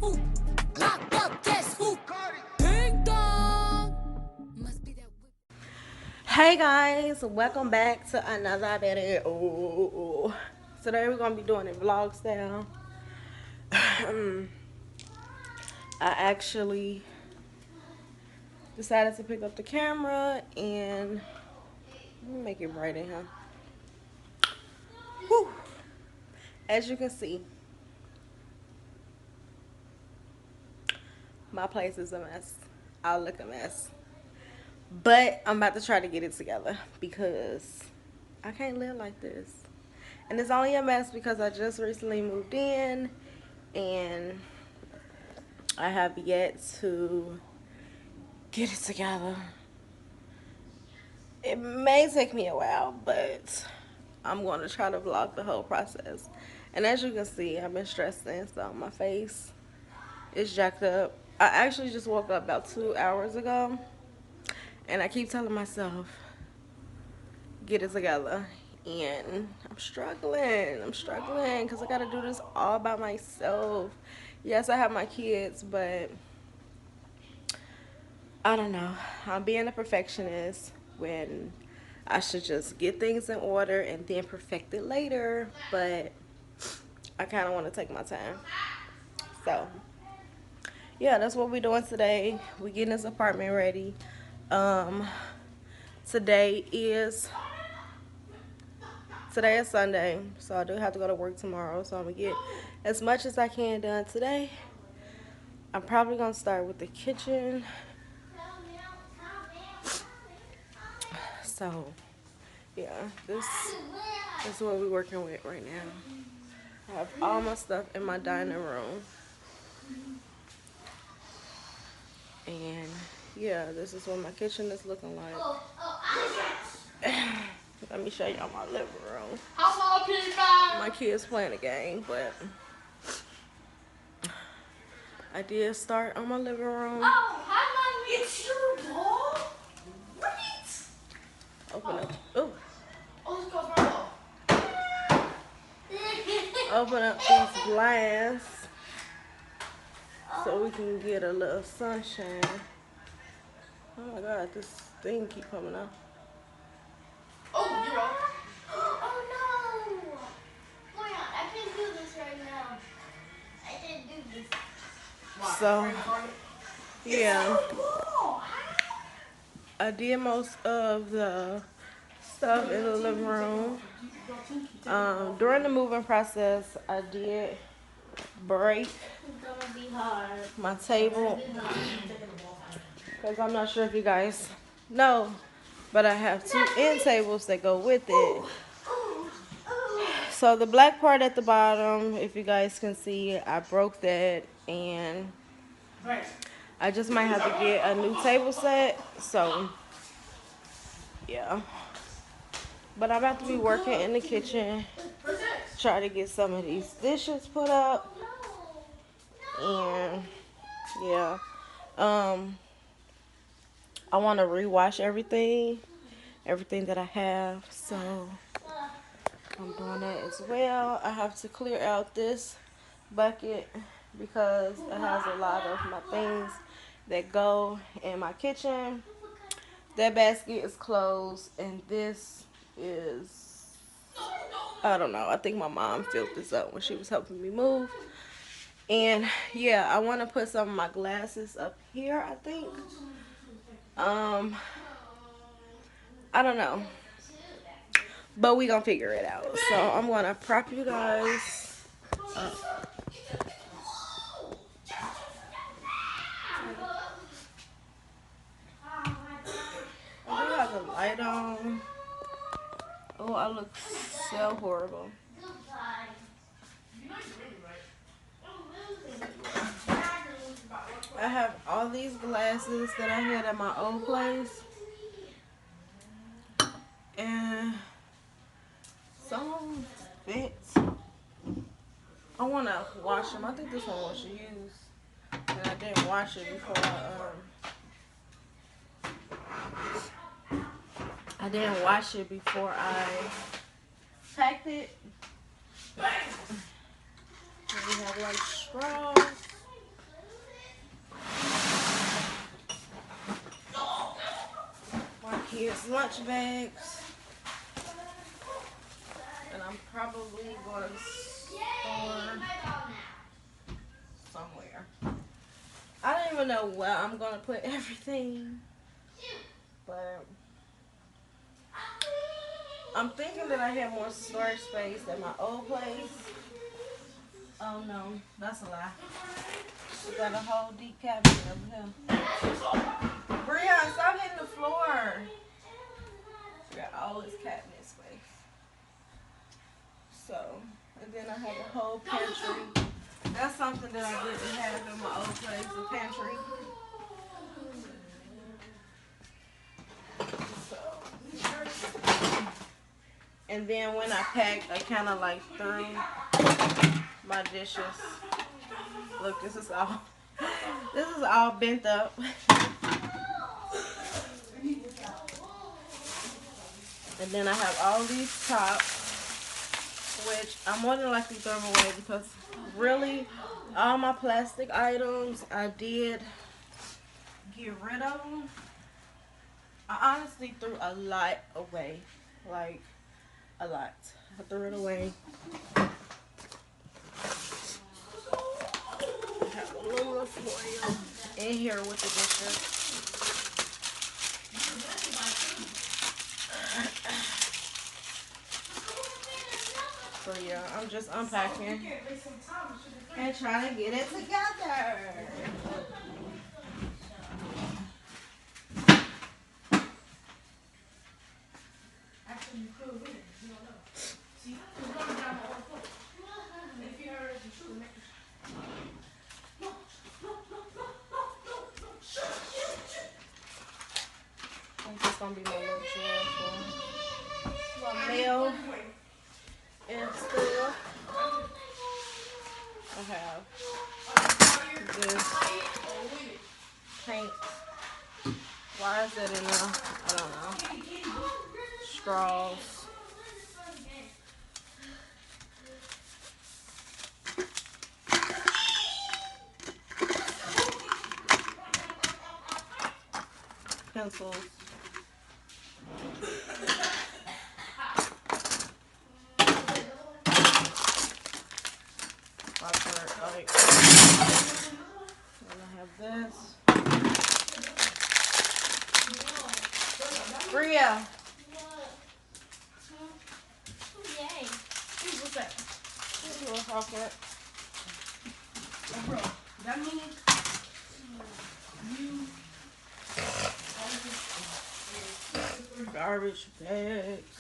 Who? Locked up, guess who? Ding dong. Must be that whip. Hey guys, welcome back to another video. Today we're gonna be doing a vlog style. I actually decided to pick up the camera and let me make it bright in here. Whew. As you can see, my place is a mess. I look a mess. But I'm about to try to get it together because I can't live like this. And it's only a mess because I just recently moved in and I have yet to get it together. It may take me a while, but I'm going to try to vlog the whole process. And as you can see, I've been stressing, so my face is jacked up. I actually just woke up about 2 hours ago, and I keep telling myself, get it together. And I'm struggling because I got to do this all by myself. Yes, I have my kids, but I don't know. I'm being a perfectionist when I should just get things in order and then perfect it later. But I kind of want to take my time. So, yeah, that's what we're doing today. We're getting this apartment ready. Um, today is Sunday, so I do have to go to work tomorrow. So I'm going to get as much as I can done today. I'm probably going to start with the kitchen. So, yeah, this is what we're working with right now. I have all my stuff in my dining room. And, yeah, this is what my kitchen is looking like. Let me show y'all my living room. My kids playing a game, but I did start on my living room. Oh, hi, Mommy. It's your ball? What? Open up. Ooh. Oh, this goes right off. Open up these blinds so we can get a little sunshine. Oh my God, this thing keep coming up. Oh, you're off. Oh, no. Hold on, I can't do this right now. I can't do this. So, yeah. I did most of the stuff in the living room. During the moving process, I did break my table because I'm not sure if you guys know, but I have 2 end tables that go with it. So the black part at the bottom, if you guys can see, I broke that, and I just might have to get a new table set. So yeah, but I'm about to be working in the kitchen, try to get some of these dishes put up. And yeah, I want to rewash everything that I have, so I'm doing that as well. I have to clear out this bucket because it has a lot of my things that go in my kitchen. That basket is closed, and this is, I don't know, I think my mom filled this up when she was helping me move. And yeah, I want to put some of my glasses up here, I think. I don't know, but we gonna figure it out. So I'm gonna prop you guys up. I do have the light on. Oh, I look so horrible. I have all these glasses that I had at my old place, and some of them fit. I want to wash them. I think this one was used, and I didn't wash it before I didn't wash it before I packed it. And we have like straws. kids' lunch bags. And I'm probably going to store somewhere. I don't even know where I'm going to put everything. But I'm thinking that I have more storage space at my old place. Oh no, that's a lie. We got a whole deep cabinet over here. Brian, stop hitting the floor. We got all this cabinet space. So, and then I have a whole pantry. That's something that I didn't have in my old place, a pantry. So, and then when I packed, I kind of like threw my dishes. Look, this is all bent up. And then I have all these tops, which I'm more than likely throw them away because really all my plastic items I did get rid of them. I honestly threw a lot away, like a lot. I threw it away. I have aluminum foil in here with the dishes. So yeah, I'm just unpacking and trying to get it together. This is gonna be my little drawer for my mail and stuff. I have this paint. Why is that in there? I don't know. Straws. Pencils. Like, and I have this. Bria. Yay. What's that? This little pocket. Oh, bro, that means you Garbage bags.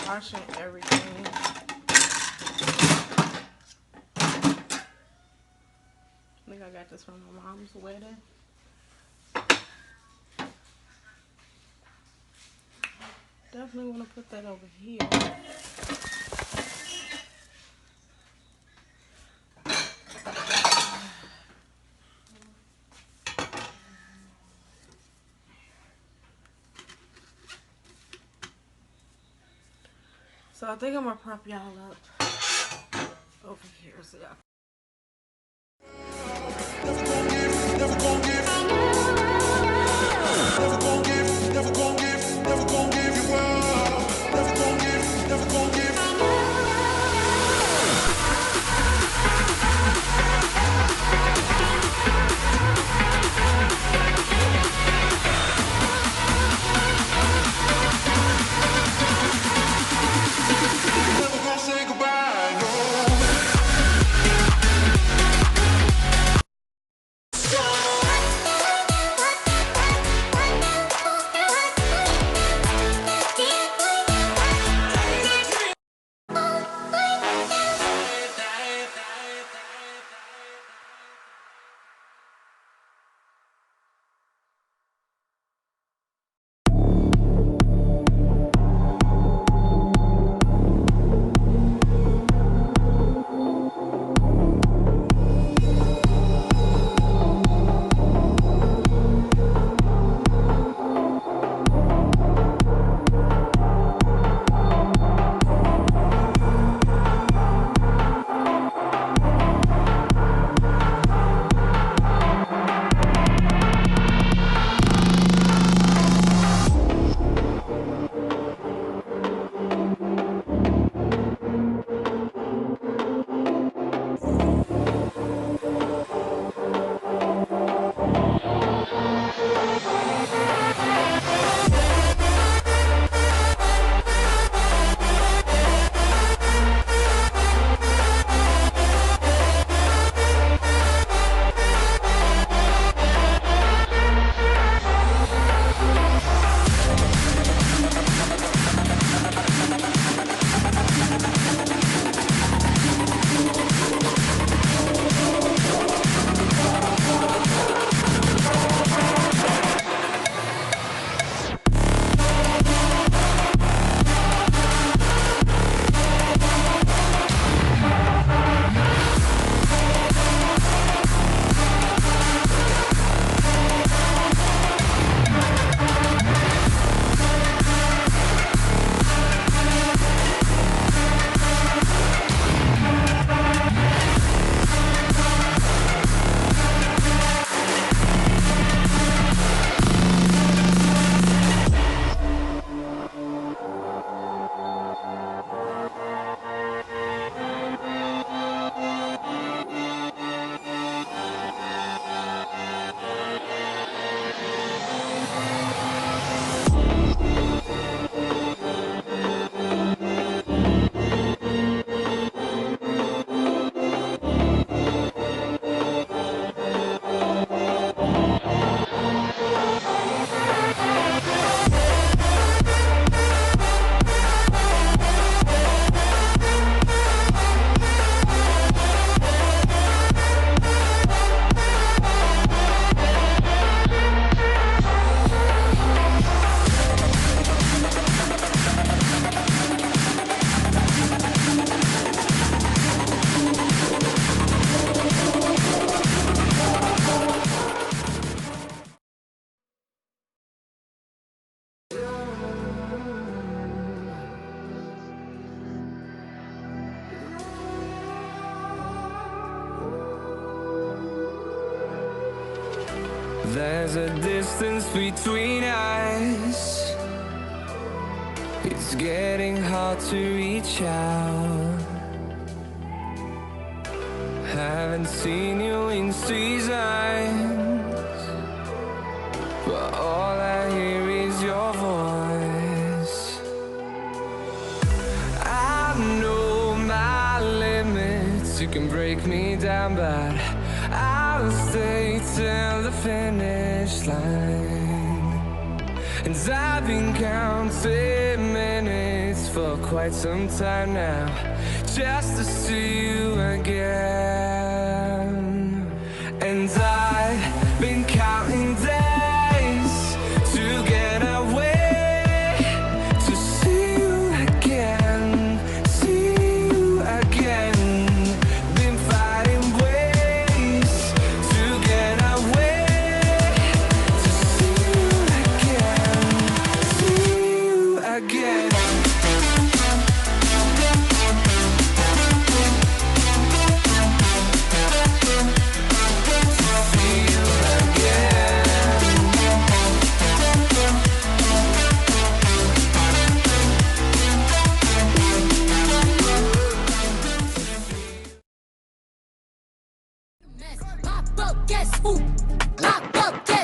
Washing everything. I think I got this from my mom's wedding. Definitely want to put that over here. So I think I'm gonna prop y'all up over here so y'all. There's a distance between us. It's getting hard to reach out. Haven't seen you in seasons, but all I hear is your voice. I know my limits, you can break me down, but I'll stay till the finish line. And I've been counting minutes for quite some time now, just to see you again. And I've been counting days to get away, to see you again, see you again. Been fighting ways to get away, to see you again, see you again. Pop up, guess who? Pop up, guess